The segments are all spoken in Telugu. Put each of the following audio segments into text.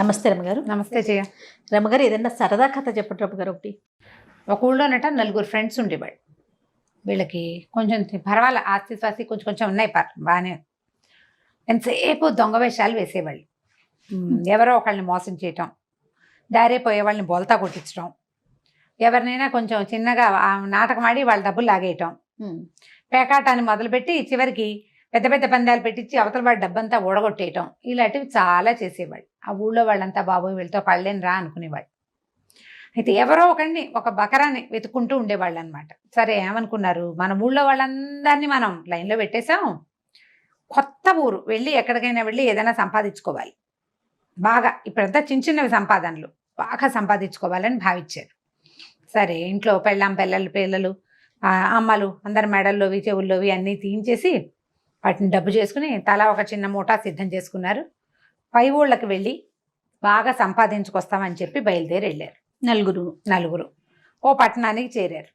నమస్తే రమ్మగారు. నమస్తే జయ. రమ్మగారు, ఏదన్నా సరదా కథ చెప్పండి రమ్మగారు ఒకటి. ఒక ఊళ్ళోనట నలుగురు ఫ్రెండ్స్ ఉండేవాళ్ళు. వీళ్ళకి కొంచెం పర్వాలే, ఆస్తి కొంచెం కొంచెం ఉన్నాయి, బాగానే. ఎంతసేపు దొంగ వేషాలు వేసేవాళ్ళు. ఎవరో ఒకళ్ళని మోసం చేయటం, దారే పోయే వాళ్ళని బోల్తా కొట్టించడం, ఎవరినైనా కొంచెం చిన్నగా నాటకం ఆడి వాళ్ళ డబ్బులు లాగేయటం, పేకాటాన్ని మొదలుపెట్టి చివరికి పెద్ద పెద్ద పందాలు పెట్టించి అవతల వాడి డబ్బంతా ఊడగొట్టేయటం, ఇలాంటివి చాలా చేసేవాళ్ళు. ఆ ఊళ్ళో వాళ్ళంతా బాబోయ్ వీళ్ళతో పడలేని రా అనుకునేవాళ్ళు. అయితే ఎవరో ఒకడిని, ఒక బకరాన్ని వెతుక్కుంటూ ఉండేవాళ్ళు అనమాట. సరే, ఏమనుకున్నారు, మన ఊళ్ళో వాళ్ళందరినీ మనం లైన్లో పెట్టేశాం, కొత్త ఊరు వెళ్ళి ఎక్కడికైనా వెళ్ళి ఏదైనా సంపాదించుకోవాలి, బాగా ఇప్పుడంతా చిన్న చిన్నవి సంపాదనలు బాగా సంపాదించుకోవాలని భావించారు. సరే, ఇంట్లో పెళ్ళాం పిల్లలు అమ్మలు అందరి మెడల్లోవి చెవుల్లోవి అన్నీ తీయించేసి వాటిని డబ్బు చేసుకుని తలా ఒక చిన్న మూటా సిద్ధం చేసుకున్నారు. పై ఊళ్ళకి వెళ్ళి బాగా సంపాదించుకొస్తామని చెప్పి బయలుదేరి వెళ్ళారు. నలుగురు ఓ పట్టణానికి చేరారు.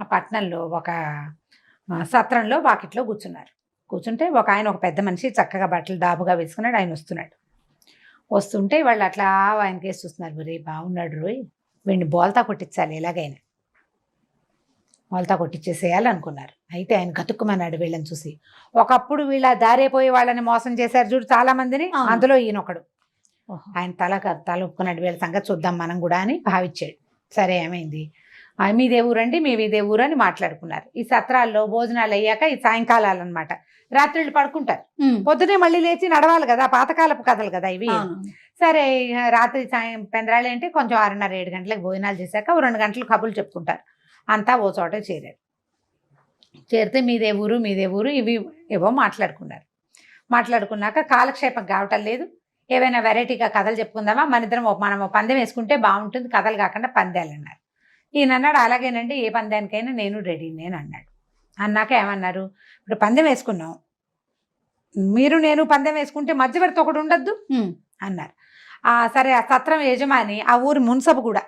ఆ పట్టణంలో ఒక సత్రంలో వాకిట్లో కూర్చుంటే ఒక ఆయన, ఒక పెద్ద మనిషి చక్కగా బట్టలు దాబుగా వేసుకున్నాడు. ఆయన వస్తుంటే వాళ్ళు అట్లా ఆయన కేసు చూస్తున్నారు. రే బాగున్నాడు రోయ్, వీడిని బోల్తా కొట్టించాలి, ఎలాగైనా బోల్తా కొట్టించేసేయాలనుకున్నారు. అయితే ఆయన గతుక్కుమన్నాడు వీళ్ళని చూసి. ఒకప్పుడు వీళ్ళ దారైపోయి వాళ్ళని మోసం చేశారు చూడు చాలా మందిని, అందులో ఈయనొకడు. ఆయన తల ఒప్పుకున్నాడు, వీళ్ళ సంగతి చూద్దాం మనం కూడా అని భావించాడు. సరే, ఏమైంది, మీదే ఊరండి, మీదే ఊరు అని మాట్లాడుకున్నారు. ఈ సత్రాల్లో భోజనాలు అయ్యాక ఈ సాయంకాలాలు అనమాట, రాత్రిళ్ళు పడుకుంటారు. పొద్దునే మళ్ళీ లేచి నడవాలి కదా, పాతకాలపు కథలు కదా ఇవి. సరే, రాత్రి పెందరాళి అంటే కొంచెం 6:30 7 గంటలకు భోజనాలు చేశాక 2 గంటలు కబుర్లు చెప్పుకుంటారు. అంతా ఓ చోట చేరితే మీదే ఊరు ఇవి ఏవో మాట్లాడుకున్నాక కాలక్షేపం కావటం లేదు, ఏవైనా వెరైటీగా కథలు చెప్పుకుందామా, మనం పందెం వేసుకుంటే బాగుంటుంది, కథలు కాకుండా పందాలు అన్నారు. ఈయన అన్నాడు, అలాగేనండి, ఏ పందానికైనా నేను రెడీ అన్నాడు. అన్నాక ఏమన్నారు, ఇప్పుడు పందెం వేసుకున్నాం, మీరు నేను పందెం వేసుకుంటే మధ్యవర్తి ఒకడు ఉండద్దు అన్నారు. సరే, ఆ సత్రం యజమాని ఆ ఊరి మున్సబు కూడా,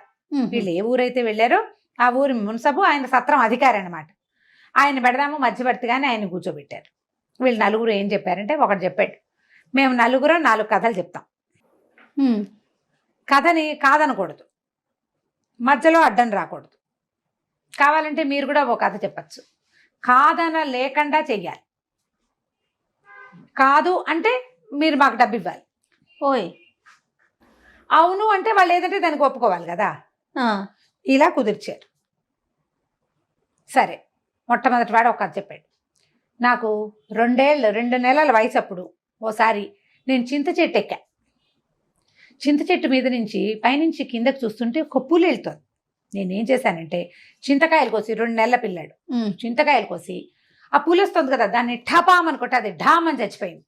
వీళ్ళు ఏ ఊరైతే వెళ్ళారో ఆ ఊరి మున్సబు ఆయన సత్రం అధికారి అనమాట. ఆయన పెడదాము మధ్యవర్తిగానే ఆయన కూర్చోబెట్టారు. వీళ్ళు నలుగురు ఏం చెప్పారంటే, ఒకటి చెప్పాడు, మేము నలుగురు 4 కథలు చెప్తాం, కథని కాదనకూడదు, మధ్యలో అడ్డం రాకూడదు, కావాలంటే మీరు కూడా ఓ కథ చెప్పచ్చు, కాదన లేకుండా చెయ్యాలి, కాదు అంటే మీరు మాకు డబ్బు ఇవ్వాలి, ఓయ్ అవును అంటే వాళ్ళు ఏదంటే దానికి ఒప్పుకోవాలి కదా. ఇలా కుదిర్చారు. సరే, మొట్టమొదటి వాడు ఒక కథ చెప్పాడు. నాకు 2 నెలల వయసు అప్పుడు ఓసారి నేను చింత చెట్టు ఎక్కా. చింత చెట్టు మీద నుంచి పైనుంచి కిందకి చూస్తుంటే ఒక పులి వెళ్తుంది. నేనేం చేశానంటే, చింతకాయలు కోసి 2 నెలల పిల్లాడు చింతకాయలు కోసి ఆ పులి వస్తుంది కదా, దాన్ని ఠపామనుకుంటే అది ఢామని చచ్చిపోయింది.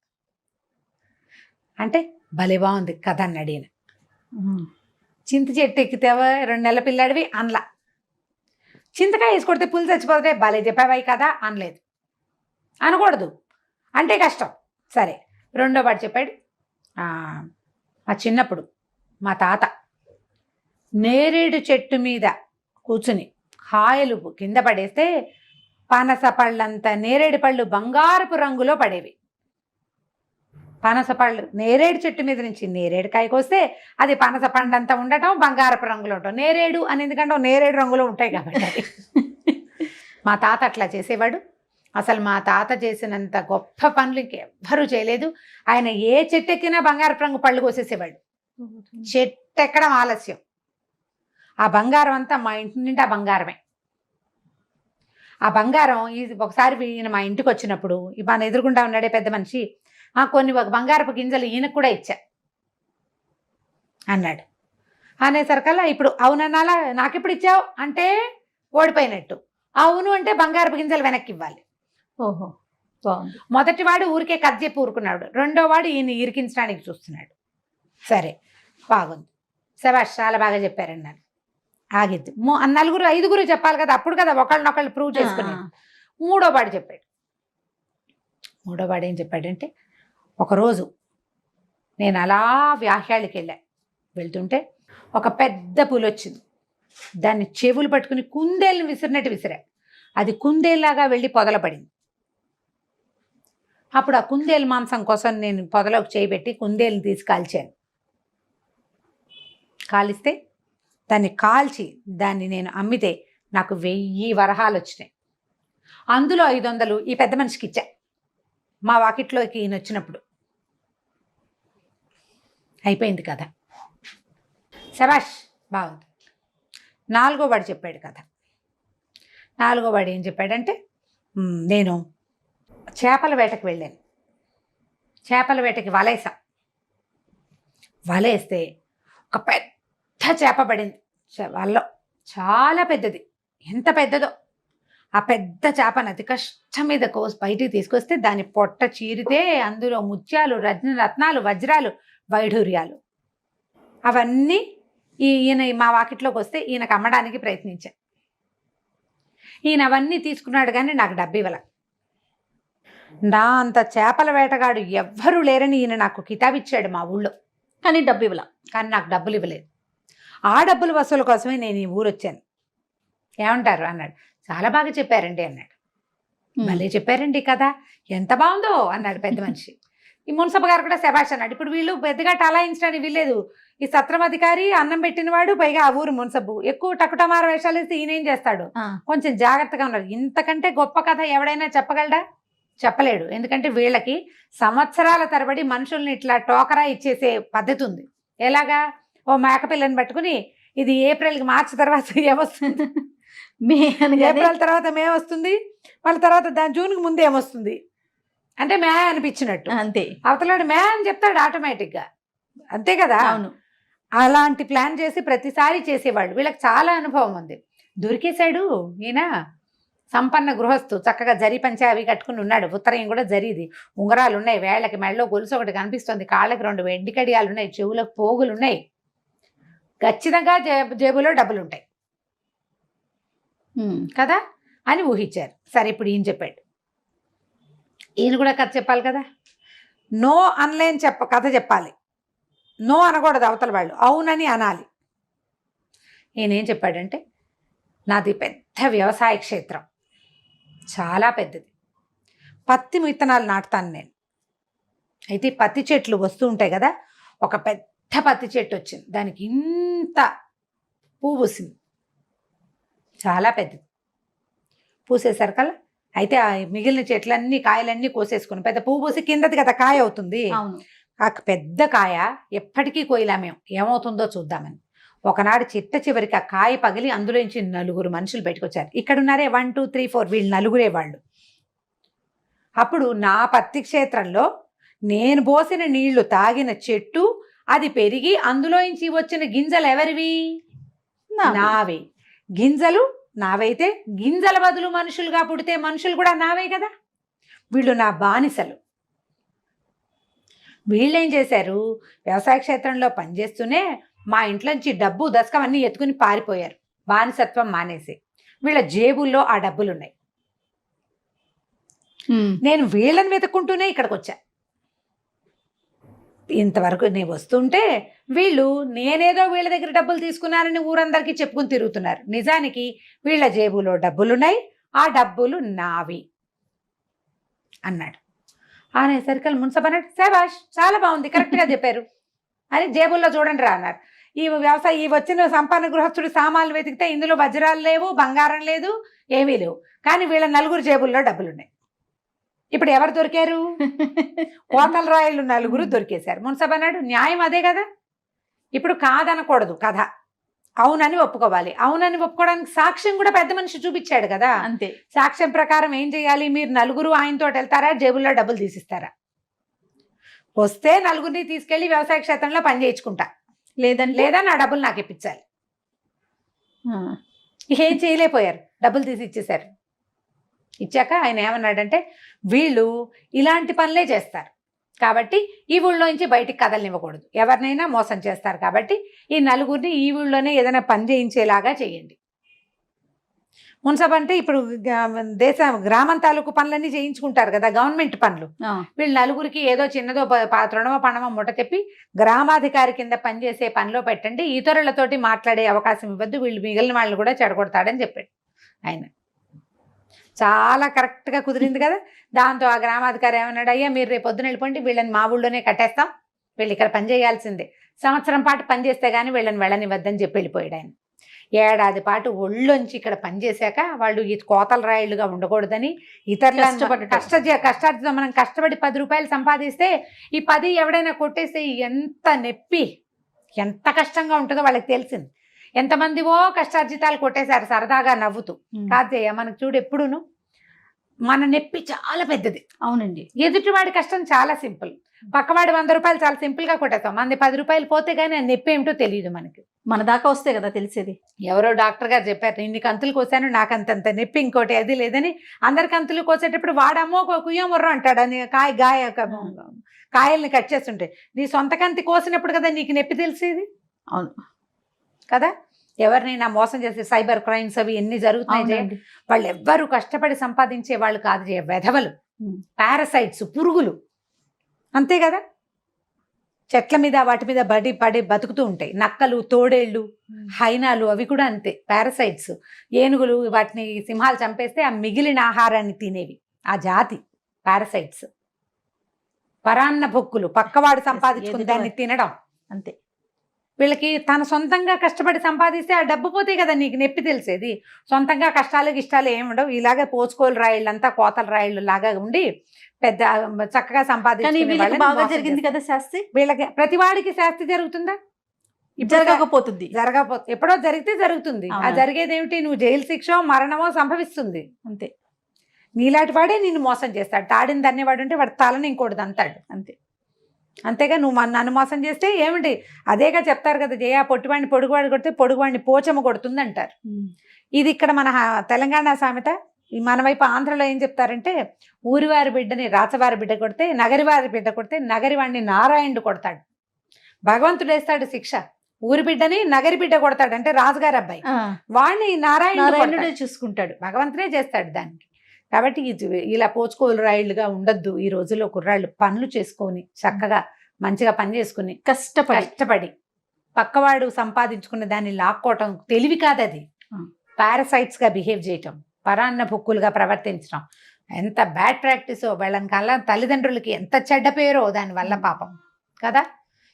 అంటే భలే బాగుంది కథ అని అడిగిన. చింత చెట్టు ఎక్కితేవా 2 నెలల పిల్లాడివి అనలా, చింతకాయ వేసి కొడితే పులి చచ్చిపోతే భలే చెప్పావాయి కదా అనలేదు, అనకూడదు అంటే కష్టం. సరే, రెండో వాడు చెప్పాడు, మా చిన్నప్పుడు మా తాత నేరేడు చెట్టు మీద కూర్చుని కాయలు కింద పడేస్తే పనస పళ్ళంత నేరేడు పళ్ళు బంగారపు రంగులో పడేవి. పనస పళ్ళు నేరేడు చెట్టు మీద నుంచి నేరేడుకాయకు వస్తే అది పనస పండంతా ఉండటం, బంగారపు రంగులో ఉండటం. నేరేడు అని ఎందుకంటే నేరేడు రంగులో ఉంటాయి కాబట్టి మా తాత అట్లా చేసేవాడు. అసలు మా తాత చేసినంత గొప్ప పనులు ఇంకెవ్వరూ చేయలేదు. ఆయన ఏ చెట్టు ఎక్కినా బంగారపు రంగు పళ్ళు కోసేసేవాడు. చెట్టు ఎక్కడం ఆలస్యం, ఆ బంగారం అంతా మా ఇంటి నిండా బంగారమే. ఆ బంగారం ఒకసారి ఈయన మా ఇంటికి వచ్చినప్పుడు, మన ఎదురుగుండా ఉన్నాడే పెద్ద మనిషి, కొన్ని బంగారపు గింజలు ఈయనకు కూడా ఇచ్చా అన్నాడు. అనేసరికల్లా ఇప్పుడు అవునన్నాలా, నాకెప్పుడు ఇచ్చావు అంటే ఓడిపోయినట్టు, అవును అంటే బంగారపు గింజలు వెనక్కి ఇవ్వాలి. ఓహో, మొదటివాడు ఊరికే కథ చెప్పి ఊరుకున్నాడు, రెండోవాడు ఈయన ఇరికించడానికి చూస్తున్నాడు. సరే, బాగుంది, శభాష్, చాలా బాగా చెప్పారన్నారు. ఆగిద్దు, 5 చెప్పాలి కదా, అప్పుడు కదా ఒకళ్ళనొకళ్ళు ప్రూవ్ చేసుకునేది. మూడోవాడు ఏం చెప్పాడంటే, ఒకరోజు నేను అలా వ్యాహ్యాళ్ళకి వెళ్తుంటే ఒక పెద్ద పులి వచ్చింది. దాన్ని చెవులు పట్టుకుని కుందేళ్ళని విసిరినట్టు విసిరా. అది కుందేలాగా వెళ్ళి పొదలపడింది. అప్పుడు ఆ కుందేలు మాంసం కోసం నేను పొదలోకి చేయబెట్టి కుందేలుని తీసి కాల్చాను. కాలిస్తే దాన్ని కాల్చి దాన్ని నేను అమ్మితే నాకు 1000 వరహాలు వచ్చినాయి. అందులో 500 ఈ పెద్ద మనిషికి ఇచ్చా, మా వాకిట్లోకి ఈయన వచ్చినప్పుడు. అయిపోయింది కథ. శభాష్, బాగుంది. 4గో వాడు చెప్పాడు కథ. 4గో వాడు ఏం చెప్పాడంటే, నేను చేపల వేటకు వెళ్ళాను. చేపల వేటకి వలేసా. వలేస్తే ఒక పెద్ద చేప పడింది వలలో. చాలా పెద్దది. ఎంత పెద్దదో! ఆ పెద్ద చేపను అతి కష్టం మీద బయటికి తీసుకొస్తే దాని పొట్ట చీరితే అందులో ముత్యాలు, రత్నాలు, వజ్రాలు, వైఢూర్యాలు అవన్నీ ఈయన మా వాకిట్లోకి వస్తే ఈయనకు అమ్మడానికి ప్రయత్నించా. ఈయన అవన్నీ తీసుకున్నాడు, కానీ నాకు డబ్బు ఇవ్వాల. నా అంత చేపల వేటగాడు ఎవ్వరూ లేరని ఈయన నాకు కితాబిచ్చాడు మా ఊళ్ళో, కానీ డబ్బు ఇవ్వాల. కానీ నాకు డబ్బులు ఇవ్వలేదు. ఆ డబ్బుల వసూలు కోసమే నేను ఈ ఊరు వచ్చాను. ఏమంటారు అన్నాడు. చాలా బాగా చెప్పారండి అన్నాడు. భలే చెప్పారండి కదా, ఎంత బాగుందో అన్నాడు పెద్ద మనిషి. ఈ మున్సబ్ గారు కూడా శభాష్ అన్నాడు. ఇప్పుడు వీళ్ళు పెద్దగా టలాయించడానికి వీల్లేదు. ఈ సత్రం అధికారి, అన్నం పెట్టినవాడు, పైగా ఆ ఊరు మున్సబ్బు. ఎక్కువ టకుటమార వేషాలు వేస్తే ఈయనేం చేస్తాడు? కొంచెం జాగ్రత్తగా ఉన్నారు. ఇంతకంటే గొప్ప కథ ఎవడైనా చెప్పగలడా? చెప్పలేడు. ఎందుకంటే వీళ్ళకి సంవత్సరాల తరబడి మనుషుల్ని ఇట్లా టోకరా ఇచ్చేసే పద్ధతి ఉంది. ఎలాగా? ఓ మేకపిల్లని పట్టుకుని ఇది ఏప్రిల్కి మార్చి తర్వాత ఏమొస్తుంది, ఏప్రిల్ తర్వాత మే వస్తుంది, మళ్ళీ తర్వాత దాని జూన్కి ముందు ఏమొస్తుంది అంటే మే అనిపించినట్టు. అంతే. అవతలాడు మే అని చెప్తాడు ఆటోమేటిక్గా. అంతే కదా? అవును. అలాంటి ప్లాన్ చేసి ప్రతిసారి చేసేవాళ్ళు. వీళ్ళకి చాలా అనుభవం ఉంది. దొరికేశాడు ఈయన. సంపన్న గృహస్థు, చక్కగా జరి పంచ అవి కట్టుకుని ఉన్నాడు. ఉత్తరం కూడా జరీది. ఉంగరాలు ఉన్నాయి, వేళ్ళకి మెళ్ళలో గొలుసు ఒకటి కనిపిస్తుంది, కాళ్ళకి 2 వెండి కడియాలు ఉన్నాయి, చెవులకు పోగులు ఉన్నాయి, ఖచ్చితంగా జేబులో డబ్బులు ఉంటాయి కదా అని ఊహించారు. సరే, ఇప్పుడు ఈయన చెప్పాడు. ఈయన కూడా కథ చెప్పాలి కదా. నో అనలేని కథ చెప్పాలి. నో అనకూడదు అవతల వాళ్ళు, అవునని అనాలి. ఈయన ఏం చెప్పాడంటే, నాది పెద్ద వ్యవసాయ క్షేత్రం, చాలా పెద్దది. పత్తి విత్తనాలు నాటుతాను నేను. అయితే పత్తి చెట్లు వస్తూ ఉంటాయి కదా, ఒక పెద్ద పత్తి చెట్టు వచ్చింది. దానికి ఇంత పువ్వు పూసింది, చాలా పెద్దది. పూసేసరికల్లా అయితే ఆ మిగిలిన చెట్లన్నీ, కాయలన్నీ కోసేసుకుని పెద్ద పువ్వు పూసి కిందది కదా కాయ అవుతుంది. ఆ పెద్ద కాయ ఎప్పటికీ కోయిలా మేము, ఏమవుతుందో చూద్దామని. ఒకనాడు చిట్ట చివరికి ఆ కాయ పగిలి అందులోంచి 4 మనుషులు బయటకొచ్చారు. ఇక్కడున్నారే 1 2 3 4 వీళ్ళు 4 వాళ్ళు. అప్పుడు నా పత్తి క్షేత్రంలో నేను పోసిన నీళ్లు తాగిన చెట్టు అది పెరిగి అందులోంచి వచ్చిన గింజలు ఎవరివి? నావే. గింజలు నావైతే గింజల బదులు మనుషులుగా పుడితే మనుషులు కూడా నావే కదా. వీళ్ళు నా బానిసలు. వీళ్ళేం చేశారు? వ్యవసాయ క్షేత్రంలో పనిచేస్తూనే మా ఇంట్లోంచి డబ్బు దశకం అన్నీ ఎత్తుకుని పారిపోయారు, బానిసత్వం మానేసి. వీళ్ళ జేబుల్లో ఆ డబ్బులున్నాయి. నేను వీళ్ళని వెతుక్కుంటూనే ఇక్కడికి వచ్చా. ఇంతవరకు నేను వస్తుంటే వీళ్ళు నేనేదో వీళ్ళ దగ్గర డబ్బులు తీసుకున్నానని ఊరందరికీ చెప్పుకుని తిరుగుతున్నారు. నిజానికి వీళ్ళ జేబులో డబ్బులున్నాయి, ఆ డబ్బులు నావి అన్నాడు. అనేసరికి మున్సబ్ అన్నాడు, శభాష్, చాలా బాగుంది, కరెక్ట్గా చెప్పారు అని. జేబుల్లో చూడండి రా అన్నారు. ఈ వచ్చిన సంపన్న గృహస్థుడి సామాన్లు వెతికితే ఇందులో వజ్రాలు లేవు, బంగారం లేదు, ఏమీ లేవు. కానీ వీళ్ళ 4 జేబుల్లో డబ్బులున్నాయి. ఇప్పుడు ఎవరు దొరికారు? కోతల రాయలు 4 దొరికేశారు. మున్సబ్ అన్నాడు, న్యాయం అదే కదా. ఇప్పుడు కాదనకూడదు కథ, అవునని ఒప్పుకోవాలి. అవునని ఒప్పుకోవడానికి సాక్ష్యం కూడా పెద్ద మనిషి చూపించాడు కదా. అంతే. సాక్ష్యం ప్రకారం ఏం చేయాలి? మీరు 4 ఆయనతో వెళ్తారా, జేబుల్లో డబ్బులు తీసిస్తారా? వస్తే 4 తీసుకెళ్లి వ్యవసాయ క్షేత్రంలో పని చేయించుకుంటా, లేదా నా డబ్బులు నాకు ఇప్పించాలి. ఏం చేయలేకపోయారు, డబ్బులు తీసి ఇచ్చేశారు. ఇచ్చాక ఆయన ఏమన్నాడంటే, వీళ్ళు ఇలాంటి పనులే చేస్తారు కాబట్టి ఈ ఊళ్ళోంచి బయటికి కదలనివ్వకూడదు, ఎవరినైనా మోసం చేస్తారు కాబట్టి ఈ 4 ఈ ఊళ్ళోనే ఏదైనా పని చేయించేలాగా చేయండి. మున్సబ్ అంటే ఇప్పుడు గ్రామం తాలూకు పనులన్నీ చేయించుకుంటారు కదా, గవర్నమెంట్ పనులు. వీళ్ళు 4 ఏదో చిన్నదో రుణమో పణమో ముట్ట తెప్పి గ్రామాధికారి కింద పనిచేసే పనిలో పెట్టండి, ఇతరులతోటి మాట్లాడే అవకాశం ఇవ్వద్దు, వీళ్ళు మిగిలిన వాళ్ళు కూడా చెడగొడతాడని చెప్పాడు ఆయన. చాలా కరెక్ట్గా కుదిరింది కదా. దాంతో ఆ గ్రామాధికారి ఏమన్నాడు, అయ్యా మీరు రేపు పొద్దున వెళ్ళిపోండి, వీళ్ళని మా ఊళ్ళోనే కట్టేస్తాం, వీళ్ళు ఇక్కడ పని చేయాల్సిందే, సంవత్సరం పాటు పనిచేస్తే గానీ వీళ్ళని వెళ్ళనివ్వద్దని చెప్పి వెళ్ళిపోయాడు ఆయన. ఏడాది పాటు ఒళ్ళొంచి ఇక్కడ పనిచేశాక వాళ్ళు ఈ కోతల రాయిళ్ళుగా ఉండకూడదని కష్టార్జితం మనం కష్టపడి 10 రూపాయలు సంపాదిస్తే ఈ 10 ఎవడైనా కొట్టేస్తే ఎంత నొప్పి ఎంత కష్టంగా ఉంటుందో వాళ్ళకి తెలిసింది. ఎంతమందివో కష్టార్జితాలు కొట్టేశారు సరదాగా నవ్వుతూ. కాదయ్య మనకు చూడు ఎప్పుడును మన నొప్పి చాలా పెద్దది. అవునండి. ఎదుటివాడి కష్టం చాలా సింపుల్. పక్కవాడి 100 రూపాయలు చాలా సింపుల్ గా కొట్టేస్తాం. మనది 10 రూపాయలు పోతే గానీ ఆ నొప్పి ఏమిటో తెలియదు మనకి. మన దాకా వస్తే కదా తెలిసేది. ఎవరో డాక్టర్ గారు చెప్పారు, ఇన్ని కంతులు కోసాను నాకు అంతంత నొప్పి ఇంకోటి అది లేదని. అందరి కంతులు కోసేటప్పుడు వాడమ్మో కుయ్యముర్రం అంటాడు అని కాయల్ని కట్ చేస్తుంటే. నీ సొంత కంతి కోసినప్పుడు కదా నీకు నొప్పి తెలిసేది. అవును కదా. ఎవరినైనా మోసం చేసే సైబర్ క్రైమ్స్ అవి ఎన్ని జరుగుతున్నాయి. వాళ్ళు ఎవ్వరు కష్టపడి సంపాదించే వాళ్ళు కాదు, వెధవలు, పారాసైట్స్, పురుగులు, అంతే కదా. చెట్ల మీద వాటి మీద పడి బతుకుతూ ఉంటాయి. నక్కలు, తోడేళ్ళు, హైనాలు అవి కూడా అంతే పారాసైట్స్. ఏనుగులు వాటిని సింహాలు చంపేస్తే ఆ మిగిలిన ఆహారాన్ని తినేవి ఆ జాతి పారాసైట్స్. పరాన్న భొక్కులు, పక్కవాడు సంపాదించుకుని దాన్ని తినడం అంతే. వీళ్ళకి తన సొంతంగా కష్టపడి సంపాదిస్తే ఆ డబ్బు పోతే కదా నీకు నొప్పి తెలిసేది. సొంతంగా కష్టాలు గిష్టాలు ఏముండవు. ఇలాగే పోచుకోలు రాయిళ్ళంతా కోతల రాయిళ్ళు లాగా ఉండి పెద్ద చక్కగా జరిగింది కదా శాస్తి. వీళ్ళకి ప్రతివాడికి శాస్తి జరుగుతుందా? జరగకపోతుంది. ఎప్పుడో జరిగితే జరుగుతుంది. ఆ జరిగేది ఏమిటి? నువ్వు జైలు శిక్షో మరణమో సంభవిస్తుంది అంతే. నీలాంటి వాడే నిన్ను మోసం చేస్తాడు. తాడిని దన్నేవాడు ఉంటే వాడు తలని ఇంకోటి అంతాడు అంతే. అంతేగా నువ్వు నన్ను మోసం చేస్తే ఏమిటి? అదేగా చెప్తారు కదా, జయ పొట్టివాడిని పొడుగువాడు కొడితే పొడుగువాడిని పోచమ్మ కొడుతుంది అంటారు. ఇది ఇక్కడ మన తెలంగాణ సామెత. మన వైపు ఆంధ్రలో ఏం చెప్తారంటే, ఊరివారి బిడ్డని రాచవారి బిడ్డ కొడితే, నగరివారి బిడ్డ కొడితే నగరివాడిని నారాయణుడు కొడతాడు. భగవంతుడు వేస్తాడు శిక్ష. ఊరి బిడ్డని నగరి బిడ్డ కొడతాడు అంటే రాజుగారి అబ్బాయి, వాడిని నారాయణుడు చూసుకుంటాడు. భగవంతుడే చేస్తాడు దానికి. కాబట్టి ఇలా పోచుకోలు రాయిళ్ళుగా ఉండొద్దు. ఈ రోజుల్లో కుర్రాళ్ళు పనులు చేసుకొని చక్కగా మంచిగా పని చేసుకుని కష్టపడి పక్కవాడు సంపాదించుకున్న దాన్ని లాక్కోవటం తెలివి కాదు. అది పారాసైట్స్ గా బిహేవ్ చేయటం, పరాన్న భొక్కులుగా ప్రవర్తించడం ఎంత బ్యాడ్ ప్రాక్టీసో. వాళ్ళని కల్లా తల్లిదండ్రులకి ఎంత చెడ్డ పేరో దానివల్ల పాపం కదా.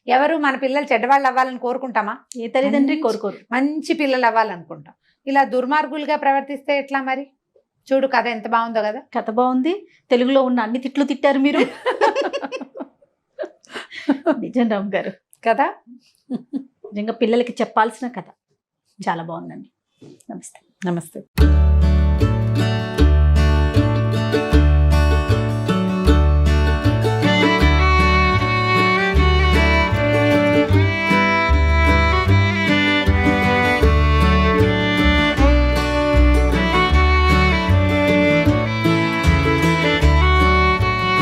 ఎవరు మన పిల్లలు చెడ్డవాళ్ళు అవ్వాలని కోరుకుంటామా? ఏ తల్లిదండ్రి కోరుకోరు. మంచి పిల్లలు అవ్వాలనుకుంటాం. ఇలా దుర్మార్గులుగా ప్రవర్తిస్తే ఎట్లా మరి? చూడు కథ ఎంత బాగుందో కదా. కథ బాగుంది. తెలుగులో ఉన్న అన్ని తిట్లు తిట్టారు మీరు. నిజం రామ్ గారు కదా. నిజంగా పిల్లలకి చెప్పాల్సిన కథ చాలా బాగుందండి. నమస్తే. నమస్తే.